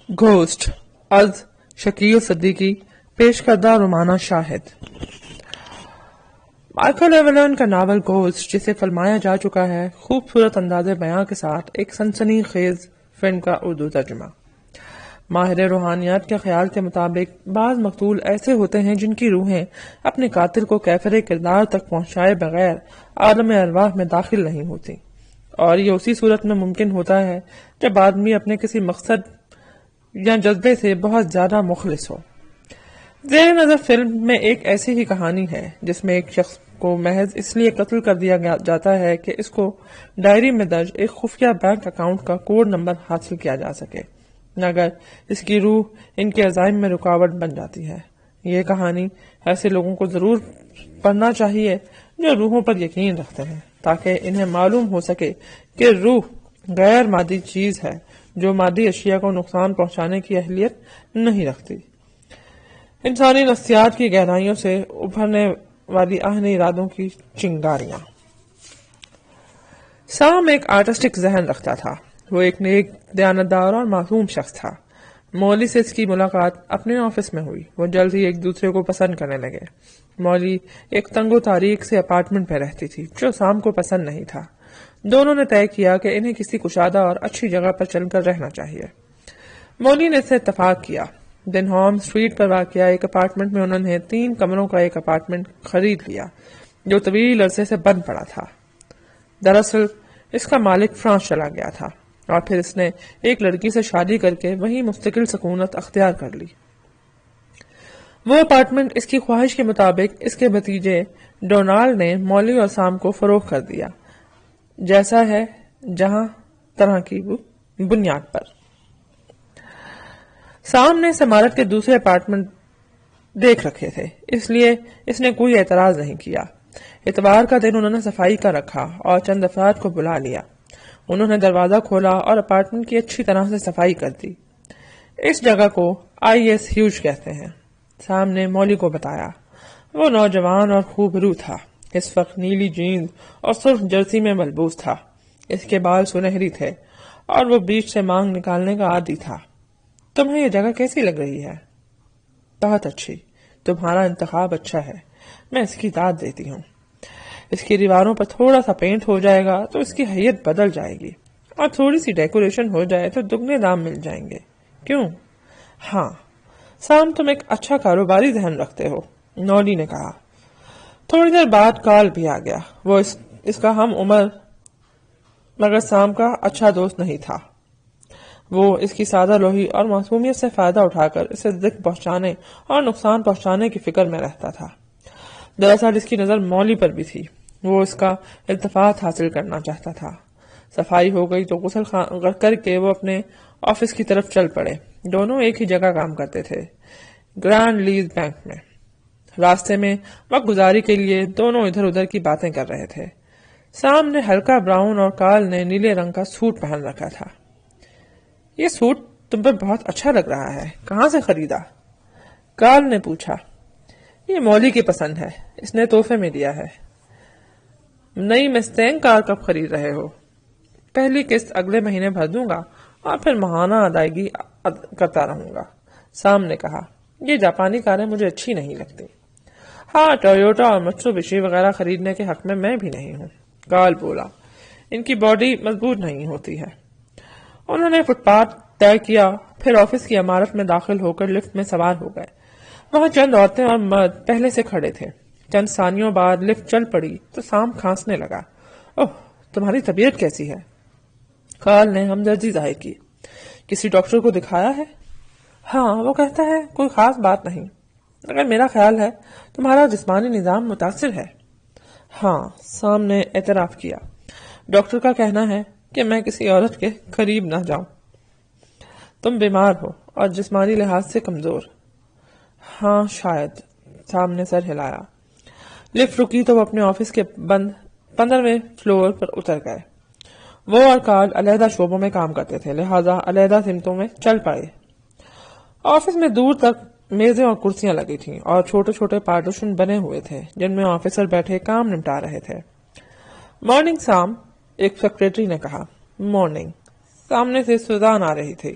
Ghost از شکیل صدیقی پیش کردہ رومانہ شاہد۔ Michael ایولن کا ناول گھوسٹ، جسے فلمایا جا چکا ہے، خوبصورت انداز بیاں کے ساتھ ایک سنسنی خیز فلم کا اردو ترجمہ۔ ماہر روحانیات کے خیال کے مطابق بعض مقتول ایسے ہوتے ہیں جن کی روحیں اپنے قاتل کو کیفر کردار تک پہنچائے بغیر عالم ارواح میں داخل نہیں ہوتی، اور یہ اسی صورت میں ممکن ہوتا ہے جب آدمی اپنے کسی مقصد یا جذبے سے بہت زیادہ مخلص ہو۔ زیر نظر فلم میں ایک ایسی ہی کہانی ہے جس میں ایک شخص کو محض اس لیے قتل کر دیا جاتا ہے کہ اس کو ڈائری میں درج ایک خفیہ بینک اکاؤنٹ کا کوڈ نمبر حاصل کیا جا سکے، مگر اس کی روح ان کے عزائم میں رکاوٹ بن جاتی ہے۔ یہ کہانی ایسے لوگوں کو ضرور پڑھنا چاہیے جو روحوں پر یقین رکھتے ہیں، تاکہ انہیں معلوم ہو سکے کہ روح غیر مادی چیز ہے جو مادی اشیاء کو نقصان پہنچانے کی اہلیت نہیں رکھتی۔ انسانی نفسیات کی گہرائیوں سے ابھرنے والی آہنی ارادوں کی چنگاریاں۔ سام ایک آرٹسٹک ذہن رکھتا تھا۔ وہ ایک نیک، دیانتدار اور معصوم شخص تھا۔ مولی سے اس کی ملاقات اپنے آفس میں ہوئی۔ وہ جلد ہی ایک دوسرے کو پسند کرنے لگے۔ مولی ایک تنگ و تاریک سے اپارٹمنٹ میں رہتی تھی جو سام کو پسند نہیں تھا۔ دونوں نے طے کیا کہ انہیں کسی کشادہ اور اچھی جگہ پر چل کر رہنا چاہیے۔ مولی نے اس سے اتفاق کیا۔ دنہام اسٹریٹ پر واقع ایک اپارٹمنٹ میں انہوں نے 3 کمروں کا ایک اپارٹمنٹ خرید لیا جو طویل عرصے سے بند پڑا تھا۔ دراصل اس کا مالک فرانس چلا گیا تھا اور پھر اس نے ایک لڑکی سے شادی کر کے وہیں مستقل سکونت اختیار کر لی۔ وہ اپارٹمنٹ اس کی خواہش کے مطابق اس کے بھتیجے ڈونالڈ نے مولی اور سام کو فروخت کر دیا، جیسا ہے جہاں طرح کی بنیاد پر۔ سام نے اس عمارت کے دوسرے اپارٹمنٹ دیکھ رکھے تھے، اس لیے اس نے کوئی اعتراض نہیں کیا۔ اتوار کا دن انہوں نے صفائی کا رکھا اور چند افراد کو بلا لیا۔ انہوں نے دروازہ کھولا اور اپارٹمنٹ کی اچھی طرح سے صفائی کر دی۔ اس جگہ کو IS ہیوج کہتے ہیں، سام نے مولی کو بتایا۔ وہ نوجوان اور خوب رو تھا۔ اس وقت نیلی جینز اور سرخ جرسی میں ملبوس تھا۔ اس کے بال سنہری تھے اور وہ بیچ سے مانگ نکالنے کا عادی تھا۔ تمہیں یہ جگہ کیسی لگ رہی ہے؟ بہت اچھی۔ تمہارا انتخاب اچھا ہے، میں اس کی داد دیتی ہوں۔ اس کی دیواروں پر تھوڑا سا پینٹ ہو جائے گا تو اس کی حیت بدل جائے گی، اور تھوڑی سی ڈیکوریشن ہو جائے تو دگنے دام مل جائیں گے۔ کیوں؟ ہاں سام، تم ایک اچھا کاروباری ذہن رکھتے ہو، نولی نے کہا۔ تھوڑی دیر بعد کارل بھی آ گیا۔ وہ اس کا ہم عمر مگر سام کا اچھا دوست نہیں تھا۔ وہ اس کی سادہ لوہی اور معصومیت سے فائدہ اٹھا کر اسے دکھ پہنچانے اور نقصان پہنچانے کی فکر میں رہتا تھا۔ دراصل اس کی نظر مولی پر بھی تھی۔ وہ اس کا التفات حاصل کرنا چاہتا تھا۔ صفائی ہو گئی تو غسل کر کے وہ اپنے آفس کی طرف چل پڑے۔ دونوں ایک ہی جگہ کام کرتے تھے، گرانڈ لیز بینک میں۔ راستے میں وقت گزاری کے لیے دونوں ادھر ادھر کی باتیں کر رہے تھے۔ سام نے ہلکا براؤن اور کارل نے نیلے رنگ کا سوٹ پہن رکھا تھا۔ یہ سوٹ تم پر بہت اچھا لگ رہا ہے، کہاں سے خریدا؟ کارل نے پوچھا۔ یہ مولی کی پسند ہے، اس نے تحفے میں دیا ہے۔ نئی مسٹینگ کار کب خرید رہے ہو؟ پہلی قسط اگلے مہینے بھر دوں گا اور پھر ماہانہ ادائیگی کرتا رہوں گا، سام نے کہا۔ یہ جاپانی کاریں مجھے اچھی نہیں لگتی۔ ہاں، ٹویوٹا اور متسوبشی وغیرہ خریدنے کے حق میں بھی نہیں ہوں، کارل بولا۔ ان کی باڈی مضبوط نہیں ہوتی ہے۔ انہوں نے فٹ پاتھ طے کیا، پھر آفس کی عمارت میں داخل ہو کر لفٹ میں سوار ہو گئے۔ وہاں چند عورتیں اور مرد پہلے سے کھڑے تھے۔ چند ثانیوں بعد لفٹ چل پڑی تو سام کھانسنے لگا۔ اوہ، تمہاری طبیعت کیسی ہے؟ کارل نے ہمدردی ظاہر کی۔ کسی ڈاکٹر کو دکھایا ہے؟ ہاں، وہ کہتا ہے کوئی خاص بات نہیں، مگر میرا خیال ہے تمہارا جسمانی نظام متاثر ہے۔ ہاں، سام نے اعتراف کیا۔ ڈاکٹر کا کہنا ہے کہ میں کسی عورت کے قریب نہ جاؤں۔ تم بیمار ہو اور جسمانی لحاظ سے کمزور۔ ہاں شاید، سام نے سر ہلایا۔ لفٹ رکی تو وہ اپنے آفس کے بند 15ویں فلور پر اتر گئے۔ وہ اور کارل علیحدہ شعبوں میں کام کرتے تھے، لہذا علیحدہ سمتوں میں چل پڑے۔ آفس میں دور تک میزیں اور کرسیاں لگی تھیں اور چھوٹے چھوٹے پارٹیشن بنے ہوئے تھے جن میں آفیسر بیٹھے کام نمٹا رہے تھے۔ مارننگ سام، ایک سیکریٹری نے کہا۔ مارننگ، سامنے سے سوزان آ رہی تھی۔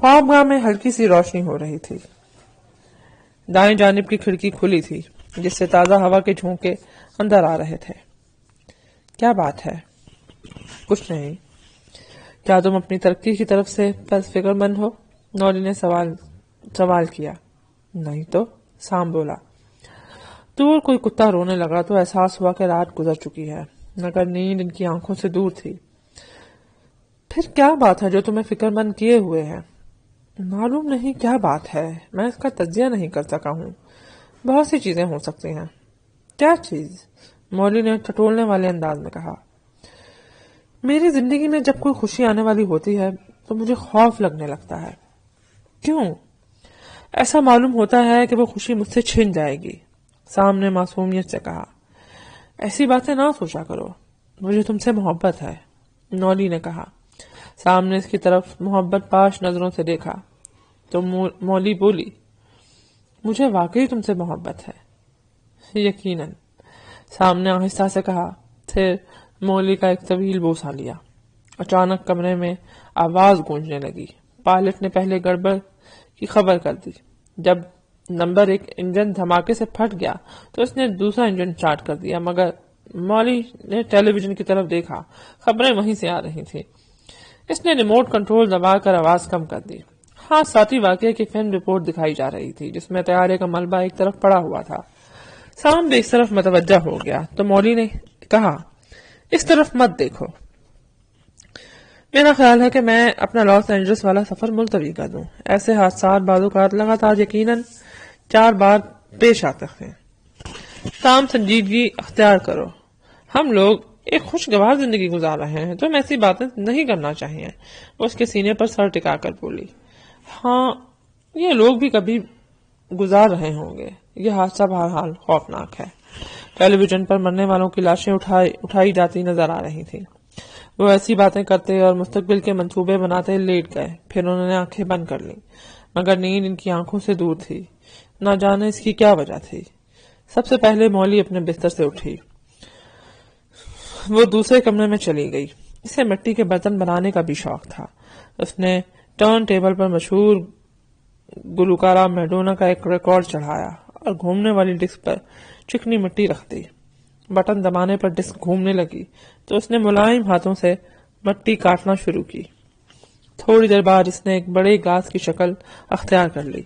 خوابگاہ میں ہلکی سی روشنی ہو رہی تھی. دائیں جانب کی کھڑکی کھلی تھی جس سے تازہ ہوا کے جھونکے اندر آ رہے تھے. کیا بات ہے؟ کچھ نہیں. کیا تم اپنی ترقی کی طرف سے بس فکر مند ہو؟ نولی نے سوال کیا. نہیں تو، سام بولا. دور کوئی کتا رونے لگا تو احساس ہوا کہ رات گزر چکی ہے مگر نیند ان کی آنکھوں سے دور تھی. پھر کیا بات ہے جو تمہیں فکر مند کیے ہوئے ہے؟ معلوم نہیں کیا بات ہے، میں اس کا تجزیہ نہیں کر سکا ہوں. بہت سی چیزیں ہو سکتی ہیں. کیا چیز؟ مولی نے ٹٹولنے والے انداز میں کہا. میری زندگی میں جب کوئی خوشی آنے والی ہوتی ہے تو مجھے خوف لگنے لگتا ہے. کیوں؟ ایسا معلوم ہوتا ہے کہ وہ خوشی مجھ سے چھن جائے گی. سام نے معصومیت سے کہا. ایسی باتیں نہ سوچا کرو، مجھے تم سے محبت ہے. نولی نے کہا. سام نے اس کی طرف محبت پاش نظروں سے دیکھا تو مولی بولی. مجھے واقعی تم سے محبت ہے. یقیناً، سام نے آہستہ سے کہا. پھر مولی کا ایک طویل بوسہ لیا. اچانک کمرے میں آواز گونجنے لگی. پائلٹ نے پہلے گڑبڑ کی خبر کر دی. جب نمبر 1 انجن دھماکے سے پھٹ گیا تو اس نے دوسرا انجن سٹارٹ کر دیا مگر مولی نے ٹیلی ویژن کی طرف دیکھا. خبریں وہیں سے آ رہی تھی. اس نے ریموٹ کنٹرول دبا کر آواز کم کر دی. حادثاتی واقعے کی فلم رپورٹ دکھائی جا رہی تھی جس میں طیارے کا ملبہ ایک طرف پڑا ہوا تھا. سام بھی اس طرف متوجہ ہو گیا تو مولی نے کہا. اس طرف مت دیکھو. میرا خیال ہے کہ میں اپنا لاس اینجلس والا سفر ملتوی کر دوں. ایسے حادثات بعض اوقات لگاتار یقیناً 4 بار پیش آتے ہیں. سام سنجیدگی اختیار کرو. ہم لوگ ایک خوشگوار زندگی گزار رہے ہیں تو ہم ایسی باتیں نہیں کرنا چاہیے. وہ اس کے سینے پر سر ٹکا کر بولی. ہاں، یہ لوگ بھی کبھی گزار رہے ہوں گے. یہ حادثہ بہرحال خوفناک ہے. ٹیلی ویژن پر مرنے والوں کی لاشیں اٹھائی جاتی نظر آ رہی تھی. وہ ایسی باتیں کرتے اور مستقبل کے منصوبے بناتے لیٹ گئے. پھر انہوں نے آنکھیں بند کر لی مگر نیند ان کی آنکھوں سے دور تھی. نہ جانے اس کی کیا وجہ تھی. سب سے پہلے مولی اپنے بستر سے اٹھی. وہ دوسرے کمرے میں چلی گئی. اسے مٹی کے برتن بنانے کا بھی شوق تھا. اس نے ٹرن ٹیبل پر مشہور گلوکارہ میڈونا کا ایک ریکارڈ چڑھایا اور گھومنے والی ڈسک پر چکنی مٹی رکھ دی. بٹن دبانے پر ڈسک گھومنے لگی تو اس نے ملائم ہاتھوں سے مٹی کاٹنا شروع کی. تھوڑی دیر بعد اس نے ایک بڑے گلاس کی شکل اختیار کر لی.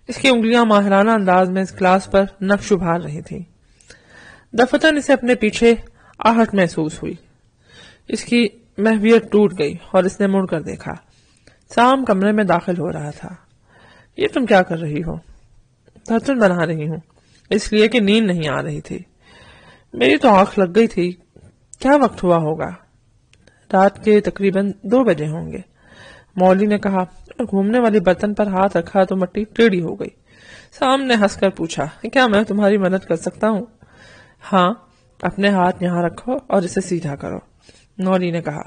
اس کی انگلیاں ماہرانہ انداز میں اس گلاس پر نقش ابھار رہی تھیں. دفتن اسے اپنے پیچھے آہٹ محسوس ہوئی. اس کی محویت ٹوٹ گئی اور اس نے مڑ کر دیکھا. سام کمرے میں داخل ہو رہا تھا. یہ تم کیا کر رہی ہو؟ برتن بنا رہی ہوں. اس لیے کہ نیند نہیں آ رہی تھی. میری تو آنکھ لگ گئی تھی. کیا وقت ہوا ہوگا؟ رات کے تقریباً 2 بجے ہوں گے. مولی نے کہا اور گھومنے والی برتن پر ہاتھ رکھا تو مٹی ٹیڑھی ہو گئی. سام نے ہنس کر پوچھا. کیا میں تمہاری مدد کر سکتا ہوں؟ ہاں، اپنے ہاتھ یہاں رکھو اور اسے سیدھا کرو. مولی نے کہا.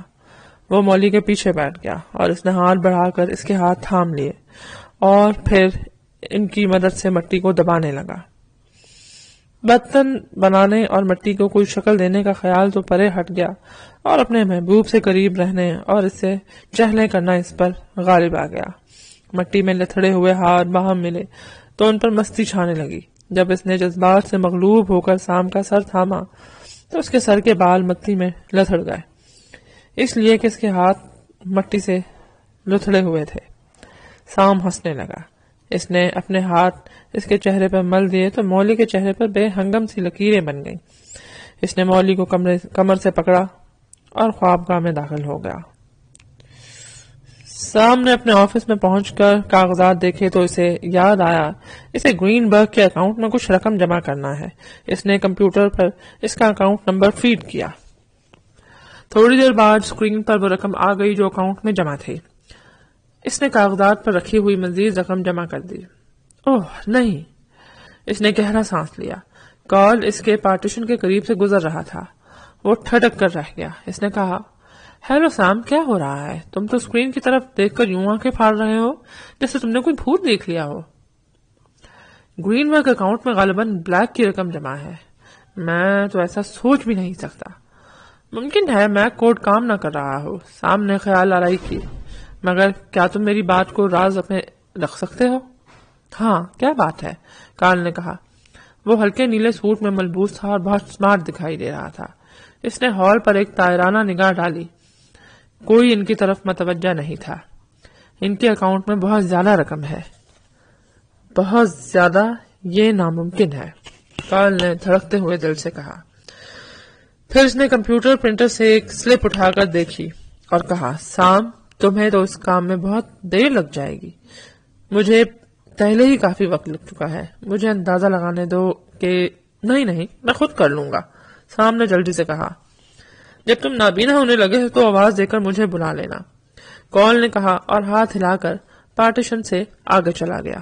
وہ مولی کے پیچھے بیٹھ گیا اور اس نے ہاتھ بڑھا کر اس کے ہاتھ تھام لیے اور پھر ان کی مدد سے مٹی کو دبانے لگا. برتن بنانے اور مٹی کو کوئی شکل دینے کا خیال تو پرے ہٹ گیا اور اپنے محبوب سے قریب رہنے اور اس سے چہلیں کرنا اس پر غالب آ گیا. مٹی میں لتھڑے ہوئے ہاتھ باہم ملے تو ان پر مستی چھانے لگی. جب اس نے جذبات سے مغلوب ہو کر سام کا سر تھاما تو اس کے سر کے بال مٹی میں لتھڑ گئے، اس لیے کہ اس کے ہاتھ مٹی سے لتھڑے ہوئے تھے. سام ہنسنے لگا. اس نے اپنے ہاتھ اس کے چہرے پر مل دیے تو مولی کے چہرے پر بے ہنگم سی لکیریں بن گئیں. اس نے مولی کو کمر سے پکڑا اور خوابگاہ میں داخل ہو گیا. سام نے اپنے آفس میں پہنچ کر کاغذات دیکھے تو اسے یاد آیا اسے گرین برگ کے اکاؤنٹ میں کچھ رقم جمع کرنا ہے. اس نے کمپیوٹر پر اس کا اکاؤنٹ نمبر فیڈ کیا. تھوڑی دیر بعد اسکرین پر وہ رقم آ گئی جو اکاؤنٹ میں جمع تھی. اس نے کاغذات پر رکھی ہوئی مزید رقم جمع کر دی. اوہ نہیں! اس نے گہرا سانس لیا. کال اس کے پارٹیشن کے قریب سے گزر رہا تھا. وہ ٹھٹک کر رہ گیا. اس نے کہا. ہیلو سام، کیا ہو رہا ہے؟ تم تو اسکرین کی طرف دیکھ کر یوں آنکھیں پھاڑ رہے ہو جیسے تم نے کوئی بھوت دیکھ لیا ہو. گرین برگ اکاؤنٹ میں غالباً بلیک کی رقم جمع ہے. میں تو ایسا سوچ بھی نہیں سکتا. ممکن ہے میں کوڈ کام نہ کر رہا ہو. سام نے خیال آرائی کی. مگر کیا تم میری بات کو راز اپنے رکھ سکتے ہو؟ ہاں، کیا بات ہے؟ کارل نے کہا۔ وہ ہلکے نیلے سوٹ میں ملبوس تھا اور بہت سمارٹ دکھائی دے رہا تھا۔ اس نے ہال پر ایک طائرانہ نگاہ ڈالی۔ کوئی ان کی طرف متوجہ نہیں تھا۔ ان کے اکاؤنٹ میں بہت زیادہ رقم ہے، بہت زیادہ، یہ ناممکن ہے، کارل نے دھڑکتے ہوئے دل سے کہا۔ پھر اس نے کمپیوٹر پرنٹر سے ایک سلپ اٹھا کر دیکھی اور کہا، سام، تمہیں تو اس کام میں بہت دیر لگ جائے گی۔ مجھے پہلے ہی کافی وقت لگ چکا ہے، مجھے اندازہ لگانے دو کہ نہیں، میں خود کر لوں گا، سام نے جلدی سے کہا۔ جب تم نابینا ہونے لگے تو آواز دے کر مجھے بلا لینا، کارل نے کہا اور ہاتھ ہلا کر پارٹیشن سے آگے چلا گیا۔